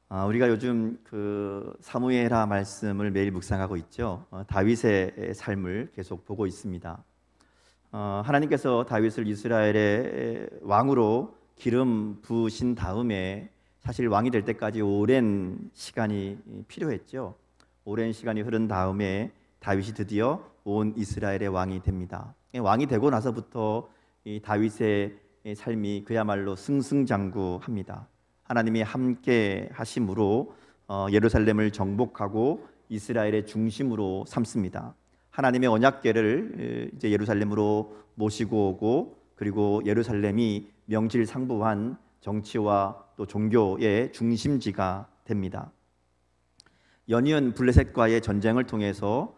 우리가 요즘 그 사무엘하 말씀을 매일 묵상하고 있죠. 다윗의 삶을 계속 보고 있습니다. 하나님께서 다윗을 이스라엘의 왕으로 기름 부으신 다음에 사실 왕이 될 때까지 오랜 시간이 필요했죠. 오랜 시간이 흐른 다음에 다윗이 드디어 온 이스라엘의 왕이 됩니다. 왕이 되고 나서부터 이 다윗의 삶이 그야말로 승승장구합니다. 하나님이 함께 하심으로 예루살렘을 정복하고 이스라엘의 중심으로 삼습니다. 하나님의 언약궤를 이제 예루살렘으로 모시고 오고, 그리고 예루살렘이 명실상부한 정치와 또 종교의 중심지가 됩니다. 연이은 블레셋과의 전쟁을 통해서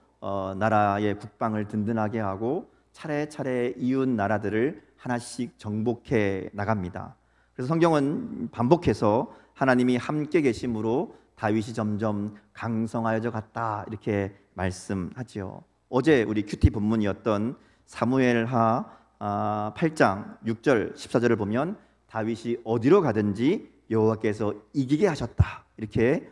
나라의 국방을 든든하게 하고 차례차례 이웃 나라들을 하나씩 정복해 나갑니다. 그래서 성경은 반복해서 하나님이 함께 계심으로 다윗이 점점 강성하여져 갔다 이렇게 말씀하지요. 어제 우리 큐티 본문이었던 사무엘하 8장 6절 14절을 보면 다윗이 어디로 가든지 여호와께서 이기게 하셨다 이렇게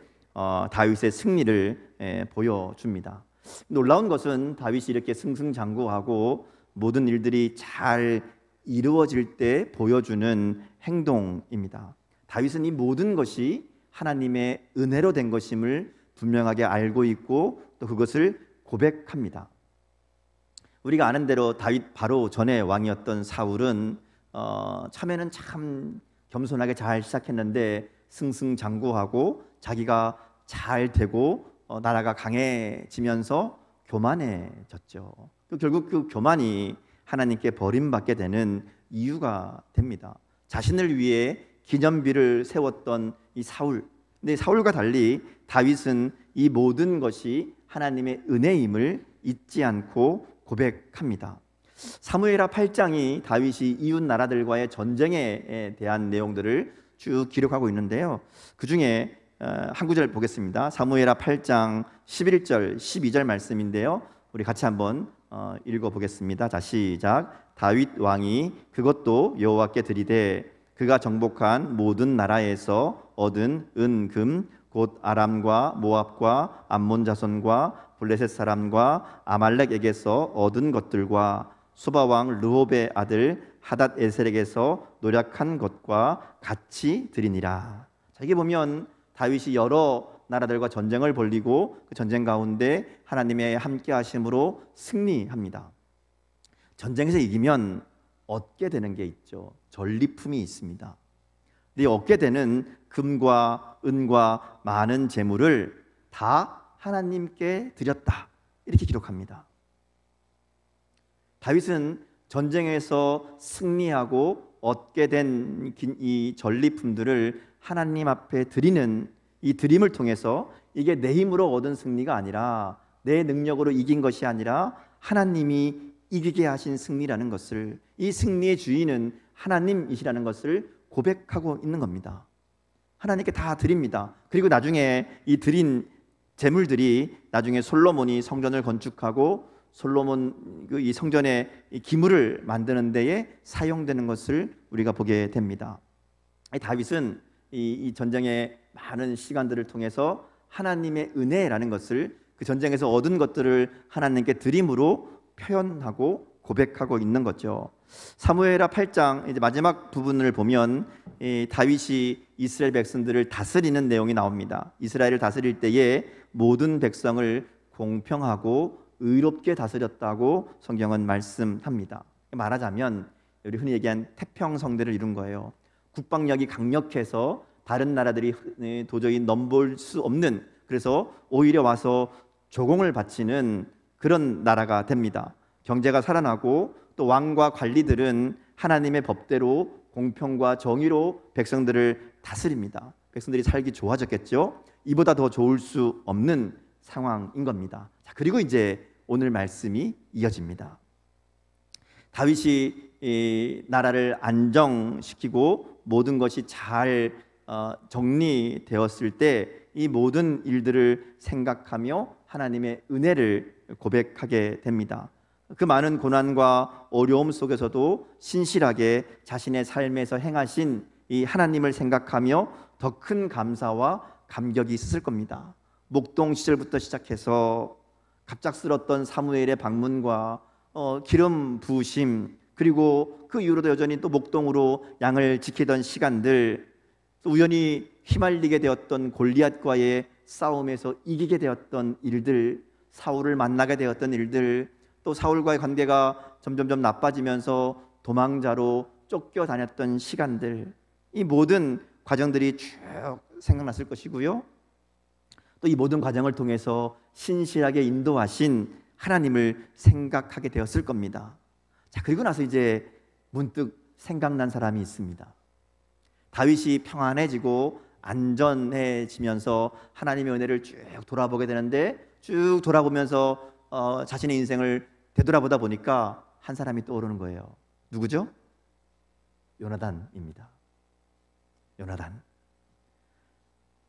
다윗의 승리를 보여줍니다. 놀라운 것은 다윗이 이렇게 승승장구하고 모든 일들이 잘 이루어질 때 보여주는 행동입니다. 다윗은 이 모든 것이 하나님의 은혜로 된 것임을 분명하게 알고 있고 또 그것을 고백합니다. 우리가 아는 대로 다윗 바로 전에 왕이었던 사울은 처음에는 참 겸손하게 잘 시작했는데 승승장구하고 자기가 잘 되고 나라가 강해지면서 교만해졌죠. 또 결국 그 교만이 하나님께 버림받게 되는 이유가 됩니다. 자신을 위해 기념비를 세웠던 이 사울, 근데 사울과 달리 다윗은 이 모든 것이 하나님의 은혜임을 잊지 않고 고백합니다. 사무엘하 8장이 다윗이 이웃 나라들과의 전쟁에 대한 내용들을 쭉 기록하고 있는데요. 그 중에 한 구절 보겠습니다. 사무엘하 8장 11절 12절 말씀인데요, 우리 같이 한번 읽어보겠습니다. 자, 시작. 다윗 왕이 그것도 여호와께 드리되 그가 정복한 모든 나라에서 얻은 은, 금, 곧 아람과 모압과 암몬 자손과 블레셋 사람과 아말렉에게서 얻은 것들과 수바 왕 르홉의 아들 하닷 에셀에게서 노력한 것과 같이 드리니라. 자, 이게 보면 다윗이 여러 나라들과 전쟁을 벌이고 그 전쟁 가운데 하나님의 함께 하심으로 승리합니다. 전쟁에서 이기면 얻게 되는 게 있죠. 전리품이 있습니다. 근데 얻게 되는 금과 은과 많은 재물을 다 하나님께 드렸다 이렇게 기록합니다. 다윗은 전쟁에서 승리하고 얻게 된 이 전리품들을 하나님 앞에 드리는 이 드림을 통해서 이게 내 힘으로 얻은 승리가 아니라 내 능력으로 이긴 것이 아니라 하나님이 이기게 하신 승리라는 것을, 이 승리의 주인은 하나님이시라는 것을 고백하고 있는 겁니다. 하나님께 다 드립니다. 그리고 나중에 이 드린 재물들이 나중에 솔로몬이 성전을 건축하고 솔로몬 이 성전의 기물을 만드는 데에 사용되는 것을 우리가 보게 됩니다. 다윗은 이 전쟁의 많은 시간들을 통해서 하나님의 은혜라는 것을, 그 전쟁에서 얻은 것들을 하나님께 드림으로 표현하고 고백하고 있는 거죠. 사무엘하 8장 이제 마지막 부분을 보면 다윗이 이스라엘 백성들을 다스리는 내용이 나옵니다. 이스라엘을 다스릴 때에 모든 백성을 공평하고 의롭게 다스렸다고 성경은 말씀합니다. 말하자면 우리 흔히 얘기한 태평성대를 이룬 거예요. 국방력이 강력해서 다른 나라들이 도저히 넘볼 수 없는, 그래서 오히려 와서 조공을 바치는 그런 나라가 됩니다. 경제가 살아나고 또 왕과 관리들은 하나님의 법대로 공평과 정의로 백성들을 다스립니다. 백성들이 살기 좋아졌겠죠. 이보다 더 좋을 수 없는 상황인 겁니다. 자, 그리고 이제 오늘 말씀이 이어집니다. 다윗이 이 나라를 안정시키고 모든 것이 잘 정리되었을 때 이 모든 일들을 생각하며 하나님의 은혜를 고백하게 됩니다. 그 많은 고난과 어려움 속에서도 신실하게 자신의 삶에서 행하신 이 하나님을 생각하며 더 큰 감사와 감격이 있었을 겁니다. 목동 시절부터 시작해서 갑작스러웠던 사무엘의 방문과 기름 부으심, 그리고 그 이후로도 여전히 또 목동으로 양을 지키던 시간들, 또 우연히 휘말리게 되었던 골리앗과의 싸움에서 이기게 되었던 일들, 사울을 만나게 되었던 일들, 또 사울과의 관계가 점점점 나빠지면서 도망자로 쫓겨다녔던 시간들, 이 모든 과정들이 쭉 생각났을 것이고요. 또 이 모든 과정을 통해서 신실하게 인도하신 하나님을 생각하게 되었을 겁니다. 자, 그리고 나서 이제 문득 생각난 사람이 있습니다. 다윗이 평안해지고 안전해지면서 하나님의 은혜를 쭉 돌아보게 되는데, 쭉 돌아보면서 자신의 인생을 되돌아보다 보니까 한 사람이 떠오르는 거예요. 누구죠? 요나단입니다. 요나단.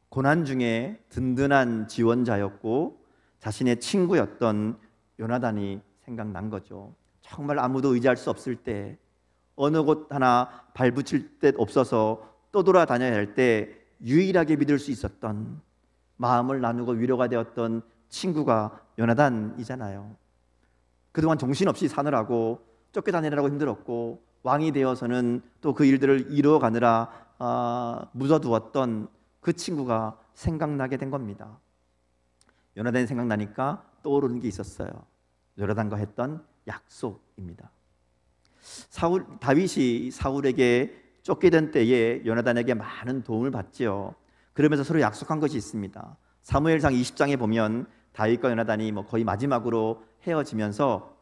고난 중에 든든한 지원자였고 자신의 친구였던 요나단이 생각난 거죠. 정말 아무도 의지할 수 없을 때, 어느 곳 하나 발붙일 데 없어서 떠돌아다녀야 할 때 유일하게 믿을 수 있었던, 마음을 나누고 위로가 되었던 친구가 요나단이잖아요. 그동안 정신없이 사느라고, 쫓겨다니느라고 힘들었고, 왕이 되어서는 또 그 일들을 이루어가느라 묻어두었던 그 친구가 생각나게 된 겁니다. 요나단이 생각나니까 떠오르는 게 있었어요. 요나단과 했던 약속입니다. 다윗이 사울에게 쫓기던 때에 요나단에게 많은 도움을 받지요. 그러면서 서로 약속한 것이 있습니다. 사무엘상 20장에 보면 다윗과 요나단이 거의 마지막으로 헤어지면서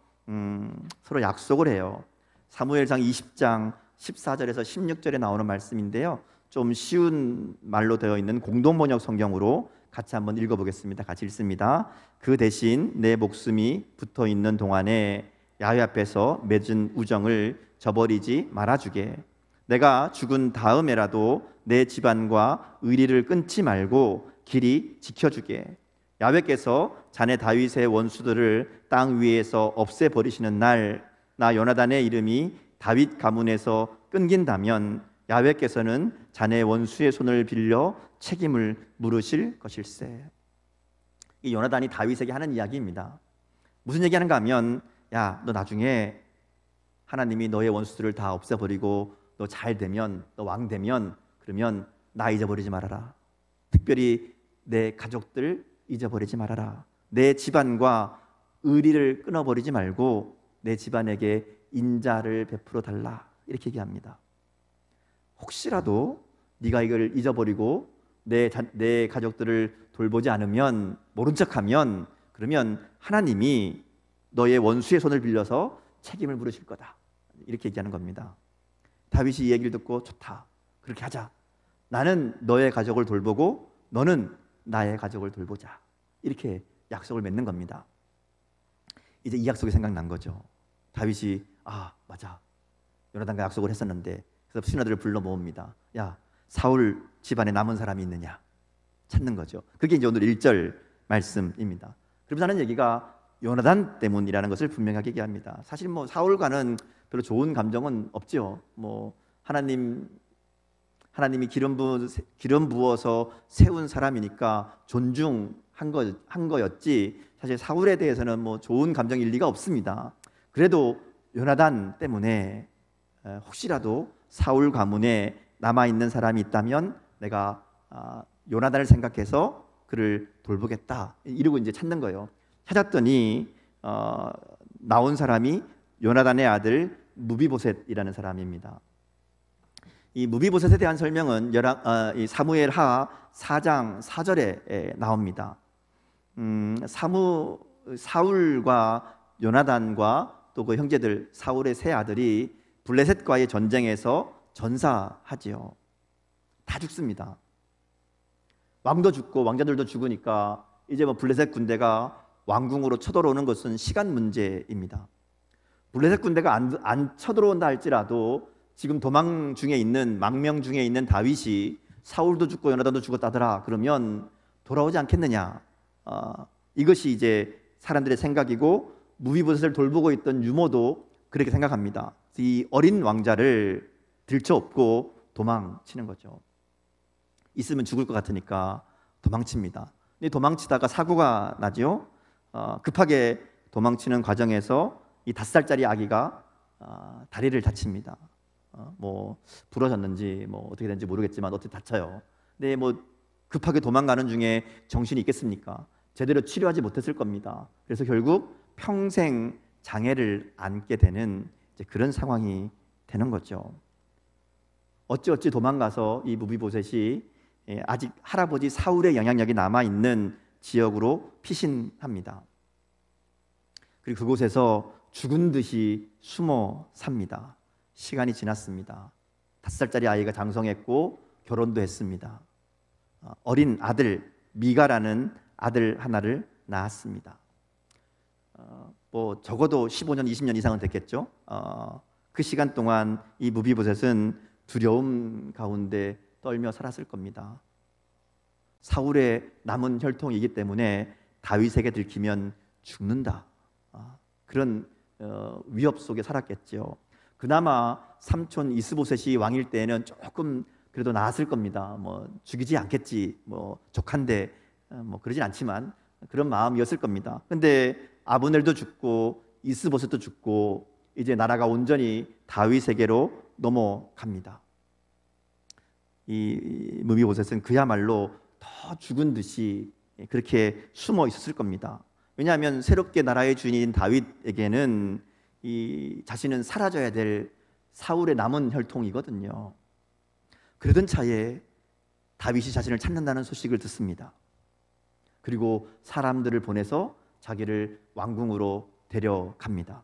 서로 약속을 해요. 사무엘상 20장 14절에서 16절에 나오는 말씀인데요, 좀 쉬운 말로 되어 있는 공동번역 성경으로 같이 한번 읽어보겠습니다. 같이 읽습니다. 그 대신 내 목숨이 붙어있는 동안에 야훼 앞에서 맺은 우정을 저버리지 말아주게. 내가 죽은 다음에라도 내 집안과 의리를 끊지 말고 길이 지켜주게. 야훼께서 자네 다윗의 원수들을 땅 위에서 없애버리시는 날, 나 요나단의 이름이 다윗 가문에서 끊긴다면 야훼께서는 자네 원수의 손을 빌려 책임을 물으실 것일세. 이 요나단이 다윗에게 하는 이야기입니다. 무슨 얘기하는가 하면, 야, 너 나중에 하나님이 너의 원수들을 다 없애버리고 너 잘 되면, 너 왕 되면, 그러면 나 잊어버리지 말아라. 특별히 내 가족들 잊어버리지 말아라. 내 집안과 의리를 끊어버리지 말고 내 집안에게 인자를 베풀어 달라. 이렇게 얘기합니다. 혹시라도 네가 이걸 잊어버리고 내 가족들을 돌보지 않으면, 모른 척하면, 그러면 하나님이 너의 원수의 손을 빌려서 책임을 물으실 거다. 이렇게 얘기하는 겁니다. 다윗이 이 얘기를 듣고, 좋다, 그렇게 하자. 나는 너의 가족을 돌보고 너는 나의 가족을 돌보자. 이렇게 약속을 맺는 겁니다. 이제 이 약속이 생각난 거죠. 다윗이, 맞아, 요나단과 약속을 했었는데. 그래서 신하들을 불러 모읍니다. 야, 사울 집안에 남은 사람이 있느냐 찾는 거죠. 그게 이제 오늘 1절 말씀입니다. 그러면서 하는 얘기가 요나단 때문이라는 것을 분명하게 얘기합니다. 사실 사울과는 별로 좋은 감정은 없죠. 하나님이 기름 부어서 세운 사람이니까 존중한 거였지, 사실 사울에 대해서는 좋은 감정일 리가 없습니다. 그래도 요나단 때문에 혹시라도 사울 가문에 남아있는 사람이 있다면 내가 요나단을 생각해서 그를 돌보겠다, 이러고 이제 찾는 거예요. 찾았더니 나온 사람이 요나단의 아들 무비보셋이라는 사람입니다. 이 무비보셋에 대한 설명은 사무엘하 4장 4절에 나옵니다. 사울과 요나단과 또 그 형제들, 사울의 세 아들이 블레셋과의 전쟁에서 전사하지요. 다 죽습니다. 왕도 죽고 왕자들도 죽으니까 이제 블레셋 군대가 왕궁으로 쳐들어오는 것은 시간 문제입니다. 블레셋 군대가 안 쳐들어온다 할지라도 지금 도망 중에 있는, 망명 중에 있는 다윗이 사울도 죽고 요나단도 죽었다더라 그러면 돌아오지 않겠느냐. 이것이 이제 사람들의 생각이고, 무비보셋을 돌보고 있던 유모도 그렇게 생각합니다. 이 어린 왕자를 들쳐업고 도망치는 거죠. 있으면 죽을 것 같으니까 도망칩니다. 이 도망치다가 사고가 나죠. 급하게 도망치는 과정에서 이 5살짜리 아기가 다리를 다칩니다. 뭐 부러졌는지 뭐 어떻게 된지 모르겠지만 어떻게 다쳐요. 근데 뭐 급하게 도망가는 중에 정신이 있겠습니까? 제대로 치료하지 못했을 겁니다. 그래서 결국 평생 장애를 안게 되는 이제 그런 상황이 되는 거죠. 어찌어찌 도망가서 이 무비보셋이 아직 할아버지 사울의 영향력이 남아있는 지역으로 피신합니다. 그리고 그곳에서 죽은 듯이 숨어 삽니다. 시간이 지났습니다. 5살짜리 아이가 장성했고 결혼도 했습니다. 어린 아들 미가라는 아들 하나를 낳았습니다. 뭐 적어도 15년, 20년 이상은 됐겠죠. 그 시간 동안 이 무비보셋은 두려움 가운데 떨며 살았을 겁니다. 사울의 남은 혈통이기 때문에 다윗에게 들키면 죽는다. 그런 위협 속에 살았겠죠. 그나마 삼촌 이스보셋이 왕일 때에는 조금 그래도 나았을 겁니다. 뭐 죽이지 않겠지, 뭐 족한데 뭐 그러진 않지만 그런 마음이었을 겁니다. 근데 아브넬도 죽고 이스보셋도 죽고 이제 나라가 온전히 다윗에게로 넘어갑니다. 이 무비보셋은 그야말로 더 죽은 듯이 그렇게 숨어 있었을 겁니다. 왜냐하면 새롭게 나라의 주인인 다윗에게는 이 자신은 사라져야 될 사울의 남은 혈통이거든요. 그러던 차에 다윗이 자신을 찾는다는 소식을 듣습니다. 그리고 사람들을 보내서 자기를 왕궁으로 데려갑니다.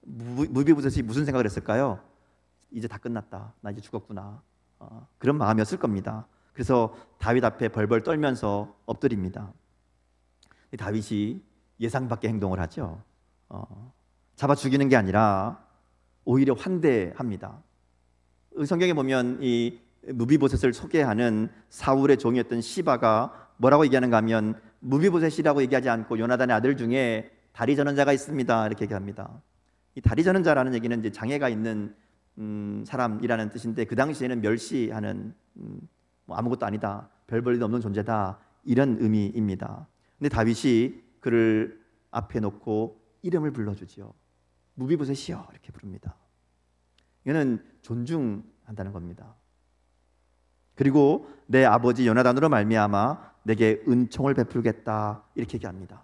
무비보셋이 무슨 생각을 했을까요? 이제 다 끝났다. 나 이제 죽었구나. 그런 마음이었을 겁니다. 그래서 다윗 앞에 벌벌 떨면서 엎드립니다. 다윗이 예상 밖의 행동을 하죠. 잡아 죽이는 게 아니라 오히려 환대합니다. 성경에 보면 이 무비보셋을 소개하는 사울의 종이었던 시바가 뭐라고 얘기하는가 하면 무비보셋이라고 얘기하지 않고 요나단의 아들 중에 다리 저는 자가 있습니다 이렇게 얘기합니다. 이 다리 저는 자라는 얘기는 이제 장애가 있는 사람이라는 뜻인데 그 당시에는 멸시하는 뭐 아무것도 아니다, 별 볼일 없는 존재다 이런 의미입니다. 근데 다윗이 그를 앞에 놓고 이름을 불러주지요. 무비보셋이요 이렇게 부릅니다. 이거는 존중한다는 겁니다. 그리고 내 아버지 요나단으로 말미암아 내게 은총을 베풀겠다 이렇게 얘기합니다.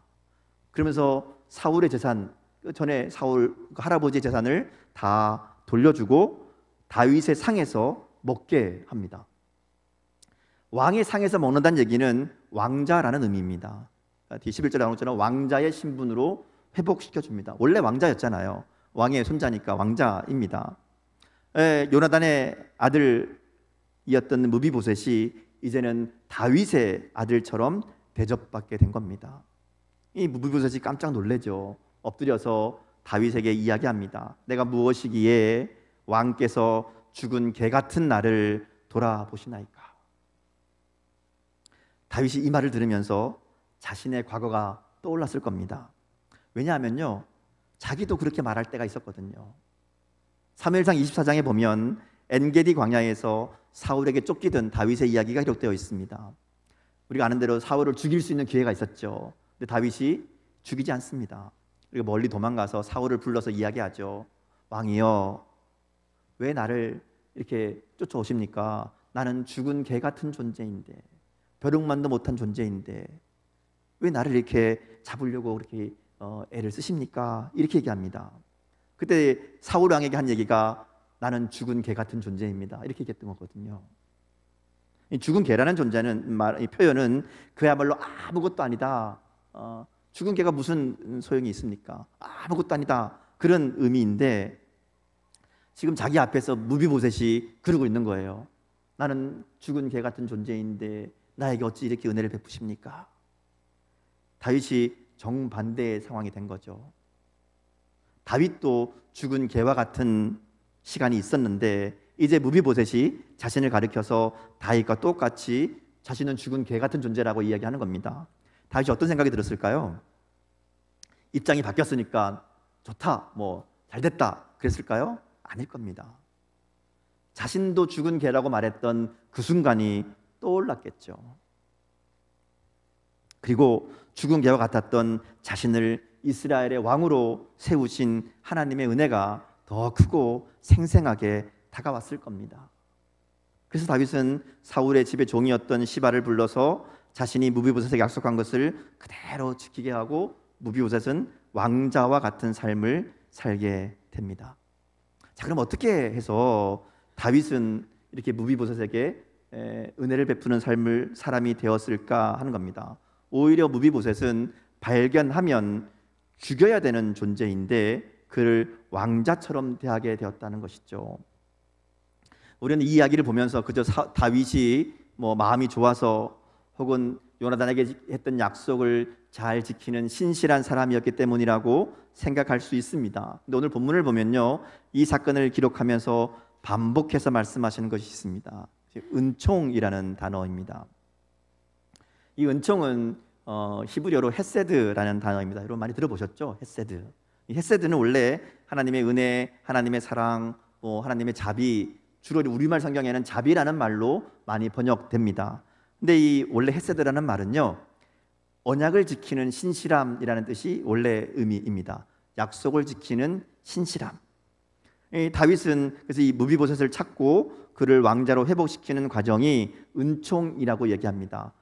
그러면서 사울의 재산, 전에 사울 할아버지의 재산을 다 돌려주고 다윗의 상에서 먹게 합니다. 왕의 상에서 먹는다는 얘기는 왕자라는 의미입니다. 뒤 11절에 나온 것처럼 왕자의 신분으로 회복시켜줍니다. 원래 왕자였잖아요. 왕의 손자니까 왕자입니다. 요나단의 아들이었던 무비보셋이 이제는 다윗의 아들처럼 대접받게 된 겁니다. 이 무비보셋이 깜짝 놀래죠. 엎드려서 다윗에게 이야기합니다. 내가 무엇이기에 왕께서 죽은 개 같은 나를 돌아보시나이까. 다윗이 이 말을 들으면서 자신의 과거가 떠올랐을 겁니다. 왜냐하면요, 자기도 그렇게 말할 때가 있었거든요. 사무엘상 24장에 보면 엔게디 광야에서 사울에게 쫓기던 다윗의 이야기가 기록되어 있습니다. 우리가 아는 대로 사울을 죽일 수 있는 기회가 있었죠. 근데 다윗이 죽이지 않습니다. 그리고 멀리 도망가서 사울을 불러서 이야기하죠. 왕이여, 왜 나를 이렇게 쫓아오십니까? 나는 죽은 개 같은 존재인데, 벼룩만도 못한 존재인데 왜 나를 이렇게 잡으려고 그렇게 애를 쓰십니까? 이렇게 얘기합니다. 그때 사울 왕에게 한 얘기가 나는 죽은 개 같은 존재입니다 이렇게 얘기했던 거거든요. 이 죽은 개라는 존재는 이 표현은 그야말로 아무것도 아니다, 죽은 개가 무슨 소용이 있습니까? 아무것도 아니다, 그런 의미인데 지금 자기 앞에서 무비보셋이 그러고 있는 거예요. 나는 죽은 개 같은 존재인데 나에게 어찌 이렇게 은혜를 베푸십니까? 다윗이 정반대의 상황이 된 거죠. 다윗도 죽은 개와 같은 시간이 있었는데 이제 무비보셋이 자신을 가리켜서 다윗과 똑같이 자신은 죽은 개 같은 존재라고 이야기하는 겁니다. 다윗이 어떤 생각이 들었을까요? 입장이 바뀌었으니까 좋다, 뭐 잘됐다 그랬을까요? 아닐 겁니다. 자신도 죽은 개라고 말했던 그 순간이 떠올랐겠죠. 그리고 죽은 개와 같았던 자신을 이스라엘의 왕으로 세우신 하나님의 은혜가 더 크고 생생하게 다가왔을 겁니다. 그래서 다윗은 사울의 집의 종이었던 시바를 불러서 자신이 무비보셋에게 약속한 것을 그대로 지키게 하고 무비보셋은 왕자와 같은 삶을 살게 됩니다. 자, 그럼 어떻게 해서 다윗은 이렇게 무비보셋에게 은혜를 베푸는 삶을 사람이 되었을까 하는 겁니다. 오히려 무비보셋은 발견하면 죽여야 되는 존재인데 그를 왕자처럼 대하게 되었다는 것이죠. 우리는 이 이야기를 보면서 그저 다윗이 마음이 좋아서 혹은 요나단에게 했던 약속을 잘 지키는 신실한 사람이었기 때문이라고 생각할 수 있습니다. 근데 오늘 본문을 보면요, 이 사건을 기록하면서 반복해서 말씀하시는 것이 있습니다. 은총이라는 단어입니다. 이 은총은 히브리어로 헤세드라는 단어입니다. 여러분 많이 들어보셨죠? 헤세드. 이 헤세드는 원래 하나님의 은혜, 하나님의 사랑, 하나님의 자비, 주로 우리말 성경에는 자비라는 말로 많이 번역됩니다. 근데 이 원래 헤세드라는 말은요, 언약을 지키는 신실함이라는 뜻이 원래 의미입니다. 약속을 지키는 신실함. 다윗은 그래서 이 무비보셋을 찾고 그를 왕자로 회복시키는 과정이 은총이라고 얘기합니다.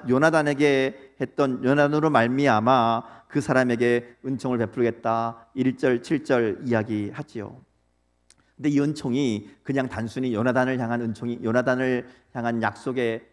요나단에게 했던 요나단으로 말미암아 그 사람에게 은총을 베풀겠다 1절 7절 이야기하지요. 근데 이 은총이 그냥 단순히 요나단을 향한 은총이, 요나단을 향한 약속의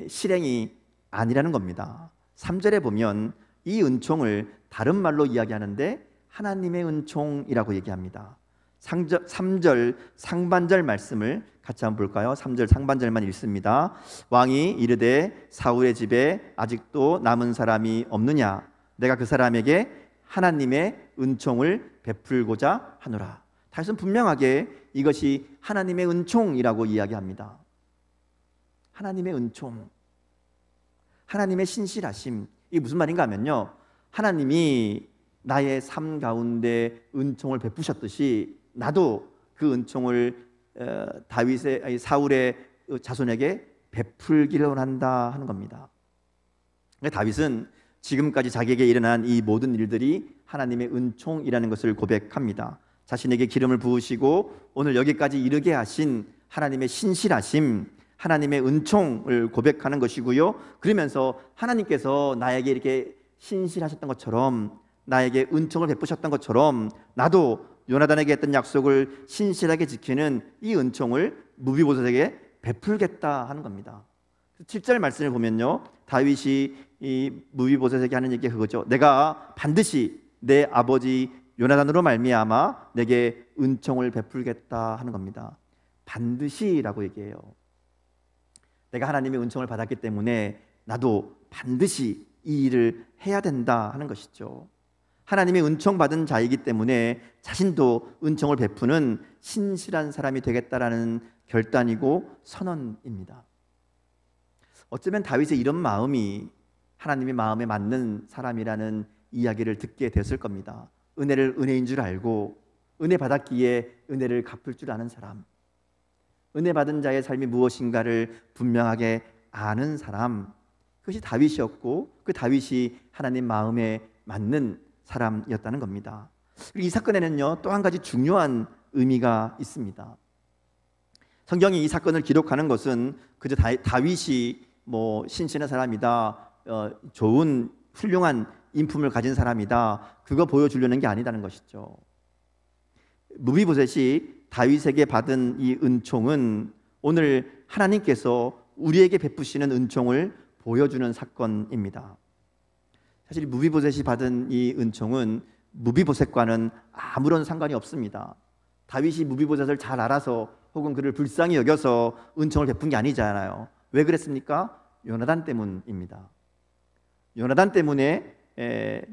실행이 아니라는 겁니다. 3절에 보면 이 은총을 다른 말로 이야기하는데 하나님의 은총이라고 얘기합니다. 3절 상반절 말씀을 같이 한번 볼까요? 3절 상반절만 읽습니다. 왕이 이르되 사울의 집에 아직도 남은 사람이 없느냐? 내가 그 사람에게 하나님의 은총을 베풀고자 하노라. 다윗은 분명하게 이것이 하나님의 은총이라고 이야기합니다. 하나님의 은총, 하나님의 신실하심. 이게 무슨 말인가 하면요, 하나님이 나의 삶 가운데 은총을 베푸셨듯이 나도 그 은총을 사울의 자손에게 베풀기를 원한다 하는 겁니다. 다윗은 지금까지 자기에게 일어난 이 모든 일들이 하나님의 은총이라는 것을 고백합니다. 자신에게 기름을 부으시고 오늘 여기까지 이르게 하신 하나님의 신실하심, 하나님의 은총을 고백하는 것이고요. 그러면서 하나님께서 나에게 이렇게 신실하셨던 것처럼, 나에게 은총을 베푸셨던 것처럼 나도 요나단에게 했던 약속을 신실하게 지키는 이 은총을 무비보셋에게 베풀겠다 하는 겁니다. 7절 말씀을 보면요, 다윗이 이 무비보셋에게 하는 얘기가 그거죠. 내가 반드시 내 아버지 요나단으로 말미암아 내게 은총을 베풀겠다 하는 겁니다. 반드시라고 얘기해요. 내가 하나님의 은총을 받았기 때문에 나도 반드시 이 일을 해야 된다 하는 것이죠. 하나님의 은총 받은 자이기 때문에 자신도 은총을 베푸는 신실한 사람이 되겠다라는 결단이고 선언입니다. 어쩌면 다윗의 이런 마음이 하나님의 마음에 맞는 사람이라는 이야기를 듣게 됐을 겁니다. 은혜를 은혜인 줄 알고 은혜 받았기에 은혜를 갚을 줄 아는 사람, 은혜 받은 자의 삶이 무엇인가를 분명하게 아는 사람, 그것이 다윗이었고 그 다윗이 하나님 마음에 맞는 사람이었다는 겁니다. 이 사건에는요, 또 한 가지 중요한 의미가 있습니다. 성경이 이 사건을 기록하는 것은 그저 다윗이 신실한 사람이다, 좋은 훌륭한 인품을 가진 사람이다, 그거 보여주려는 게 아니다는 것이죠. 무비보셋이 다윗에게 받은 이 은총은 오늘 하나님께서 우리에게 베푸시는 은총을 보여주는 사건입니다. 사실 무비보셋이 받은 이 은총은 무비보셋과는 아무런 상관이 없습니다. 다윗이 무비보셋을 잘 알아서 혹은 그를 불쌍히 여겨서 은총을 베푼 게 아니잖아요. 왜 그랬습니까? 요나단 때문입니다. 요나단 때문에,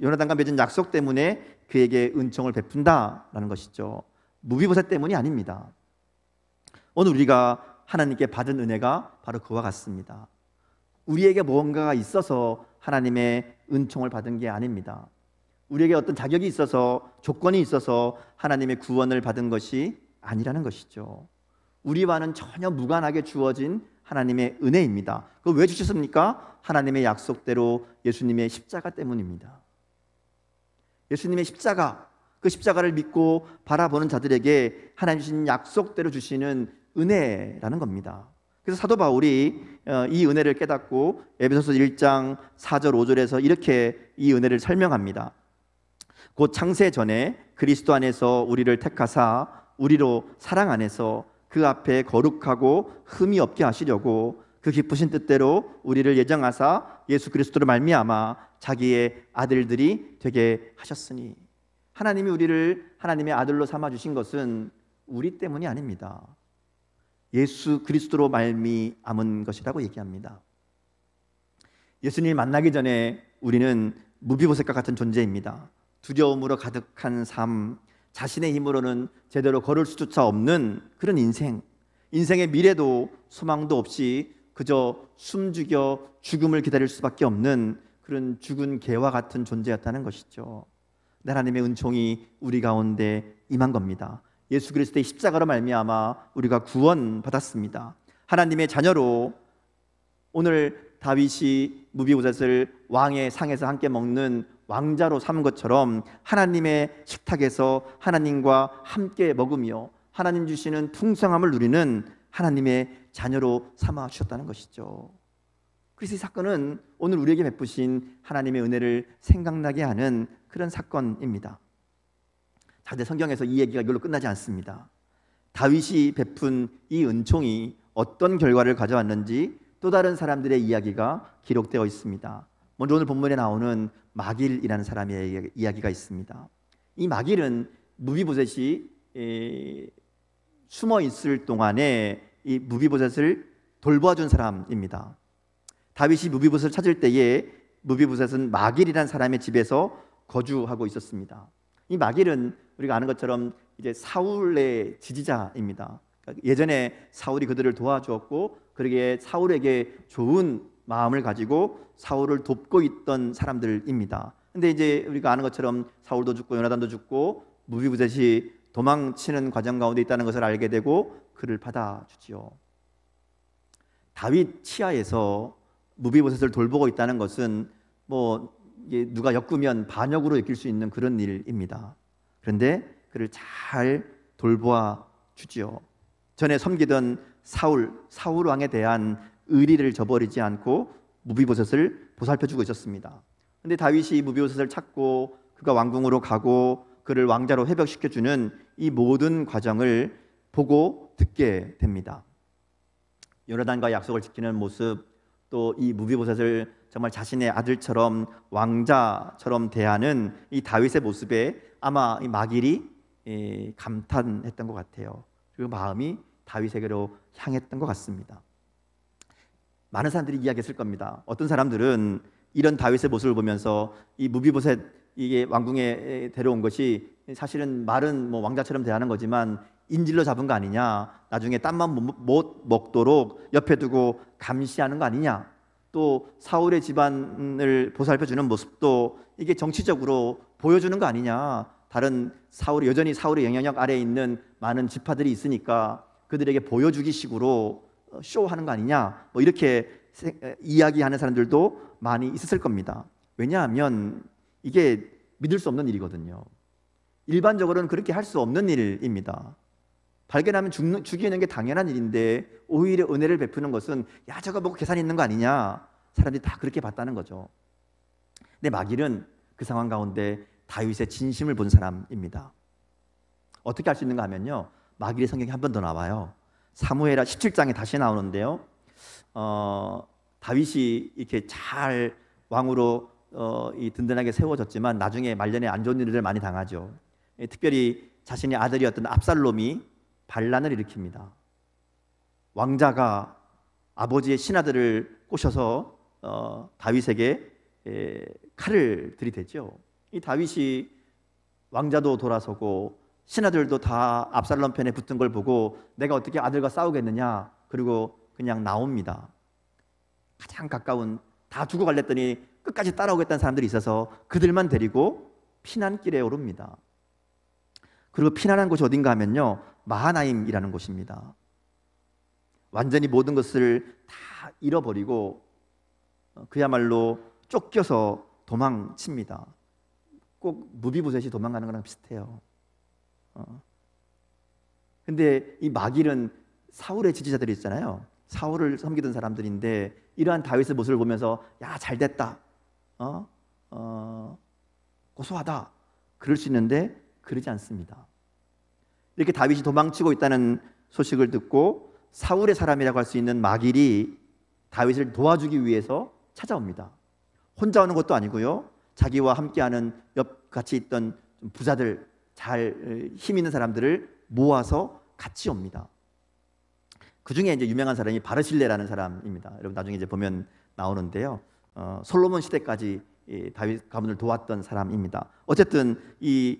요나단과 맺은 약속 때문에 그에게 은총을 베푼다라는 것이죠. 무비보셋 때문이 아닙니다. 오늘 우리가 하나님께 받은 은혜가 바로 그와 같습니다. 우리에게 무언가가 있어서 하나님의 은총을 받은 게 아닙니다. 우리에게 어떤 자격이 있어서, 조건이 있어서 하나님의 구원을 받은 것이 아니라는 것이죠. 우리와는 전혀 무관하게 주어진 하나님의 은혜입니다. 그거 왜 주셨습니까? 하나님의 약속대로 예수님의 십자가 때문입니다. 예수님의 십자가, 그 십자가를 믿고 바라보는 자들에게 하나님 주신 약속대로 주시는 은혜라는 겁니다. 그래서 사도 바울이 이 은혜를 깨닫고 에베소서 1장 4절 5절에서 이렇게 이 은혜를 설명합니다. 곧 창세 전에 그리스도 안에서 우리를 택하사 우리로 사랑 안에서 그 앞에 거룩하고 흠이 없게 하시려고 그 기쁘신 뜻대로 우리를 예정하사 예수 그리스도로 말미암아 자기의 아들들이 되게 하셨으니, 하나님이 우리를 하나님의 아들로 삼아 주신 것은 우리 때문이 아닙니다. 예수 그리스도로 말미암은 것이라고 얘기합니다. 예수님을 만나기 전에 우리는 무비보셋과 같은 존재입니다. 두려움으로 가득한 삶, 자신의 힘으로는 제대로 걸을 수조차 없는 그런 인생의 미래도 소망도 없이 그저 숨죽여 죽음을 기다릴 수밖에 없는 그런 죽은 개와 같은 존재였다는 것이죠. 하나님의 은총이 우리 가운데 임한 겁니다. 예수 그리스도의 십자가로 말미암아 우리가 구원받았습니다. 하나님의 자녀로 오늘 다윗이 무비보셋을 왕의 상에서 함께 먹는 왕자로 삼은 것처럼 하나님의 식탁에서 하나님과 함께 먹으며 하나님 주시는 풍성함을 누리는 하나님의 자녀로 삼아 주셨다는 것이죠. 그래서 이 사건은 오늘 우리에게 베푸신 하나님의 은혜를 생각나게 하는 그런 사건입니다. 자, 근데 성경에서 이 얘기가 이걸로 끝나지 않습니다. 다윗이 베푼 이 은총이 어떤 결과를 가져왔는지 또 다른 사람들의 이야기가 기록되어 있습니다. 먼저 오늘 본문에 나오는 마길이라는 사람의 이야기가 있습니다. 이 마길은 무비보셋이 숨어 있을 동안에 이 무비보셋을 돌봐준 사람입니다. 다윗이 무비보셋을 찾을 때에 무비보셋은 마길이라는 사람의 집에서 거주하고 있었습니다. 이 마길은 우리가 아는 것처럼 이제 사울의 지지자입니다. 그러니까 예전에 사울이 그들을 도와주었고 그러기에 사울에게 좋은 마음을 가지고 사울을 돕고 있던 사람들입니다. 근데 이제 우리가 아는 것처럼 사울도 죽고 요나단도 죽고 무비보셋이 도망치는 과정 가운데 있다는 것을 알게 되고 그를 받아주지요. 다윗 치하에서 무비보셋을 돌보고 있다는 것은 뭐 누가 엮으면 반역으로 여길 수 있는 그런 일입니다. 그런데 그를 잘 돌보아 주지요. 전에 섬기던 사울 왕에 대한 의리를 저버리지 않고 무비보셋을 보살펴주고 있었습니다. 그런데 다윗이 무비보셋을 찾고 그가 왕궁으로 가고 그를 왕자로 회복시켜주는 이 모든 과정을 보고 듣게 됩니다. 요나단과 약속을 지키는 모습, 또 이 무비보셋을 정말 자신의 아들처럼 왕자처럼 대하는 이 다윗의 모습에 아마 이 마길이 감탄했던 것 같아요. 그리고 마음이 다윗에게로 향했던 것 같습니다. 많은 사람들이 이야기했을 겁니다. 어떤 사람들은 이런 다윗의 모습을 보면서 이 무비보셋 이게 왕궁에 데려온 것이 사실은 말은 뭐 왕자처럼 대하는 거지만 인질로 잡은 거 아니냐, 나중에 땀만 못 먹도록 옆에 두고 감시하는 거 아니냐, 또 사울의 집안을 보살펴주는 모습도 이게 정치적으로 보여주는 거 아니냐, 다른 사울이 여전히 사울의 영향력 아래에 있는 많은 지파들이 있으니까 그들에게 보여주기 식으로 쇼하는 거 아니냐, 뭐 이렇게 이야기하는 사람들도 많이 있었을 겁니다. 왜냐하면 이게 믿을 수 없는 일이거든요. 일반적으로는 그렇게 할 수 없는 일입니다. 발견하면 죽이는 게 당연한 일인데 오히려 은혜를 베푸는 것은 야 저거 보고 계산이 있는 거 아니냐, 사람들이 다 그렇게 봤다는 거죠. 근데 마길은 그 상황 가운데 다윗의 진심을 본 사람입니다. 어떻게 할 수 있는가 하면요, 마길의 성경이 한 번 더 나와요. 사무엘하 17장에 다시 나오는데요, 다윗이 이렇게 잘 왕으로 든든하게 세워졌지만 나중에 말년에 안 좋은 일을 많이 당하죠. 특별히 자신의 아들이었던 압살롬이 반란을 일으킵니다. 왕자가 아버지의 신하들을 꼬셔서 다윗에게 칼을 들이대죠. 이 다윗이 왕자도 돌아서고 신하들도 다 압살롬 편에 붙은 걸 보고 내가 어떻게 아들과 싸우겠느냐, 그리고 그냥 나옵니다. 가장 가까운, 다 죽어갈랬더니 끝까지 따라오겠다는 사람들이 있어서 그들만 데리고 피난길에 오릅니다. 그리고 피난한 곳이 어딘가 하면요, 마하나임이라는 곳입니다. 완전히 모든 것을 다 잃어버리고 그야말로 쫓겨서 도망칩니다. 꼭 무비보셋이 도망가는 거랑 비슷해요. 근데 이 마길은 사울의 지지자들이 있잖아요. 사울을 섬기던 사람들인데 이러한 다윗의 모습을 보면서 야, 잘됐다, 고소하다 그럴 수 있는데 그러지 않습니다. 이렇게 다윗이 도망치고 있다는 소식을 듣고 사울의 사람이라고 할 수 있는 마길이 다윗을 도와주기 위해서 찾아옵니다. 혼자 오는 것도 아니고요, 자기와 함께하는 옆 같이 있던 부자들, 잘 힘 있는 사람들을 모아서 같이 옵니다. 그 중에 이제 유명한 사람이 바르실레라는 사람입니다. 여러분 나중에 이제 보면 나오는데요. 솔로몬 시대까지 다윗 가문을 도왔던 사람입니다. 어쨌든 이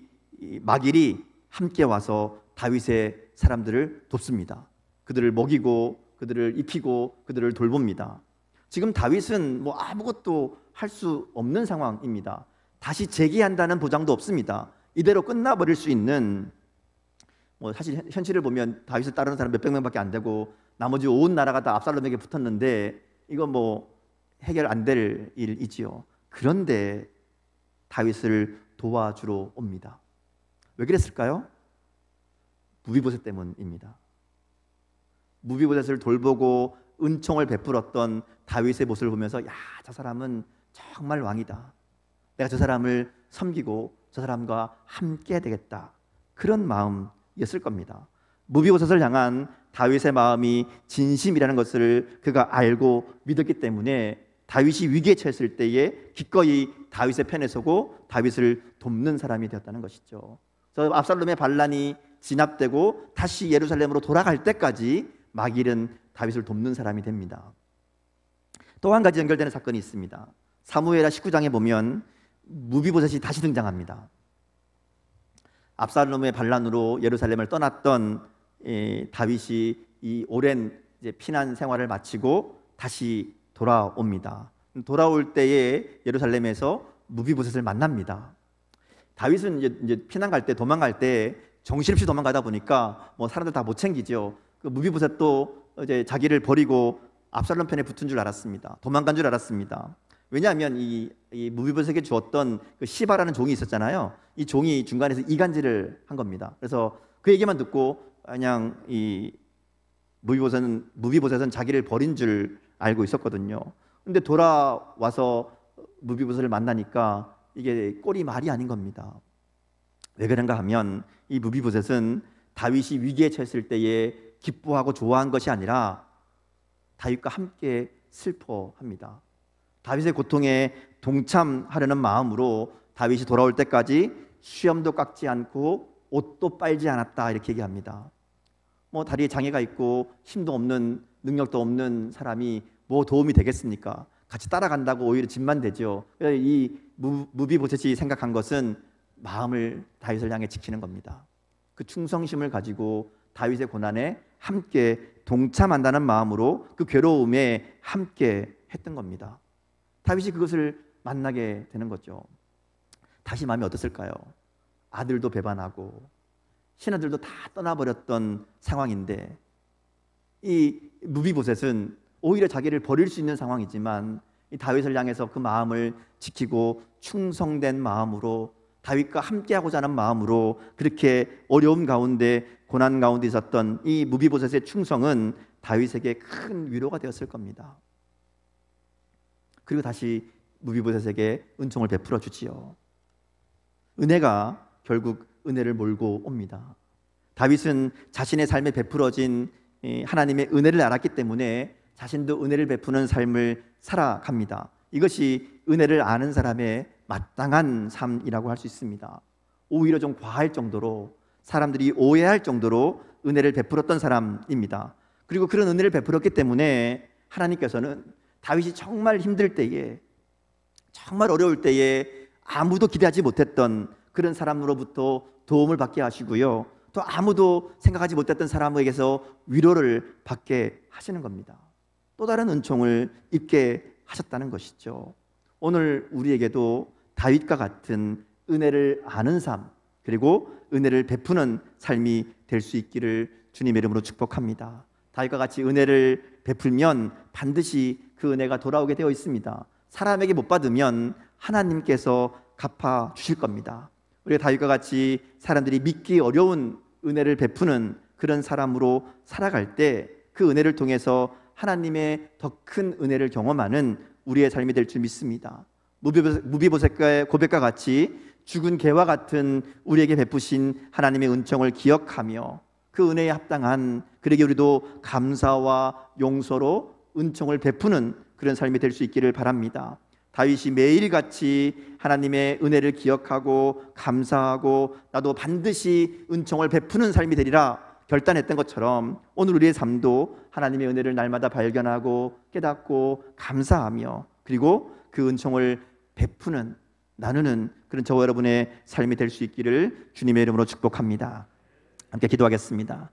마길이 함께 와서 다윗의 사람들을 돕습니다. 그들을 먹이고 그들을 입히고 그들을 돌봅니다. 지금 다윗은 뭐 아무것도 할 수 없는 상황입니다. 다시 재기한다는 보장도 없습니다. 이대로 끝나버릴 수 있는, 뭐 사실 현실을 보면 다윗을 따르는 사람 몇백 명밖에 안 되고 나머지 온 나라가 다 압살롬에게 붙었는데 이건 뭐 해결 안 될 일이지요. 그런데 다윗을 도와주러 옵니다. 왜 그랬을까요? 무비보셋 때문입니다. 무비보셋을 돌보고 은총을 베풀었던 다윗의 모습을 보면서 야, 저 사람은 정말 왕이다. 내가 저 사람을 섬기고 저 사람과 함께 되겠다. 그런 마음이었을 겁니다. 무비보셋을 향한 다윗의 마음이 진심이라는 것을 그가 알고 믿었기 때문에 다윗이 위기에 처했을 때에 기꺼이 다윗의 편에 서고 다윗을 돕는 사람이 되었다는 것이죠. 그래서 압살롬의 반란이 진압되고 다시 예루살렘으로 돌아갈 때까지 마길은 다윗을 돕는 사람이 됩니다. 또 한 가지 연결되는 사건이 있습니다. 사무엘하 19장에 보면 무비보셋이 다시 등장합니다. 압살롬의 반란으로 예루살렘을 떠났던 다윗이 이 오랜 이제 피난 생활을 마치고 다시 돌아옵니다. 돌아올 때에 예루살렘에서 무비보셋을 만납니다. 다윗은 이제 피난 갈 때, 도망갈 때 정신없이 도망가다 보니까 뭐 사람들 다 못 챙기죠. 그 무비보셋도 이제 자기를 버리고 압살롬 편에 붙은 줄 알았습니다. 도망간 줄 알았습니다. 왜냐하면 이 무비보셋에게 주었던 그 시바라는 종이 있었잖아요. 이 종이 중간에서 이간질을 한 겁니다. 그래서 그 얘기만 듣고 그냥 이 무비보셋은 자기를 버린 줄 알고 있었거든요. 근데 돌아와서 무비보셋을 만나니까 이게 꼴이 말이 아닌 겁니다. 왜 그런가 하면 이 무비보셋은 다윗이 위기에 처했을 때에 기뻐하고 좋아한 것이 아니라 다윗과 함께 슬퍼합니다. 다윗의 고통에 동참하려는 마음으로 다윗이 돌아올 때까지 수염도 깎지 않고 옷도 빨지 않았다 이렇게 얘기합니다. 뭐 다리에 장애가 있고 힘도 없는, 능력도 없는 사람이 뭐 도움이 되겠습니까? 같이 따라간다고 오히려 짐만 되죠. 이 무비보셋이 생각한 것은 마음을 다윗을 향해 지키는 겁니다. 그 충성심을 가지고 다윗의 고난에 함께 동참한다는 마음으로 그 괴로움에 함께 했던 겁니다. 다윗이 그것을 만나게 되는 거죠. 다시 마음이 어땠을까요? 아들도 배반하고 신하들도 다 떠나버렸던 상황인데 이 무비보셋은 오히려 자기를 버릴 수 있는 상황이지만 이 다윗을 향해서 그 마음을 지키고 충성된 마음으로 다윗과 함께하고자 하는 마음으로 그렇게 어려움 가운데 고난 가운데 있었던 이 무비보셋의 충성은 다윗에게 큰 위로가 되었을 겁니다. 그리고 다시 무비보셋에게 은총을 베풀어 주지요. 은혜가 결국 은혜를 몰고 옵니다. 다윗은 자신의 삶에 베풀어진 하나님의 은혜를 알았기 때문에 자신도 은혜를 베푸는 삶을 살아갑니다. 이것이 은혜를 아는 사람의 마땅한 삶이라고 할 수 있습니다. 오히려 좀 과할 정도로, 사람들이 오해할 정도로 은혜를 베풀었던 사람입니다. 그리고 그런 은혜를 베풀었기 때문에 하나님께서는 다윗이 정말 힘들 때에, 정말 어려울 때에 아무도 기대하지 못했던 그런 사람으로부터 도움을 받게 하시고요, 또 아무도 생각하지 못했던 사람에게서 위로를 받게 하시는 겁니다. 또 다른 은총을 입게 하셨다는 것이죠. 오늘 우리에게도 다윗과 같은 은혜를 아는 삶, 그리고 은혜를 베푸는 삶이 될 수 있기를 주님의 이름으로 축복합니다. 다윗과 같이 은혜를 베풀면 반드시 그 은혜가 돌아오게 되어 있습니다. 사람에게 못 받으면 하나님께서 갚아 주실 겁니다. 우리가 다윗과 같이 사람들이 믿기 어려운 은혜를 베푸는 그런 사람으로 살아갈 때 그 은혜를 통해서 하나님의 더 큰 은혜를 경험하는 우리의 삶이 될 줄 믿습니다. 무비보셋과의 고백과 같이 죽은 개와 같은 우리에게 베푸신 하나님의 은총을 기억하며 그 은혜에 합당한, 그러게 우리도 감사와 용서로 은총을 베푸는 그런 삶이 될 수 있기를 바랍니다. 다윗이 매일같이 하나님의 은혜를 기억하고 감사하고 나도 반드시 은총을 베푸는 삶이 되리라 결단했던 것처럼 오늘 우리의 삶도 하나님의 은혜를 날마다 발견하고 깨닫고 감사하며 그리고 그 은총을 베푸는, 나누는 그런 저와 여러분의 삶이 될 수 있기를 주님의 이름으로 축복합니다. 함께 기도하겠습니다.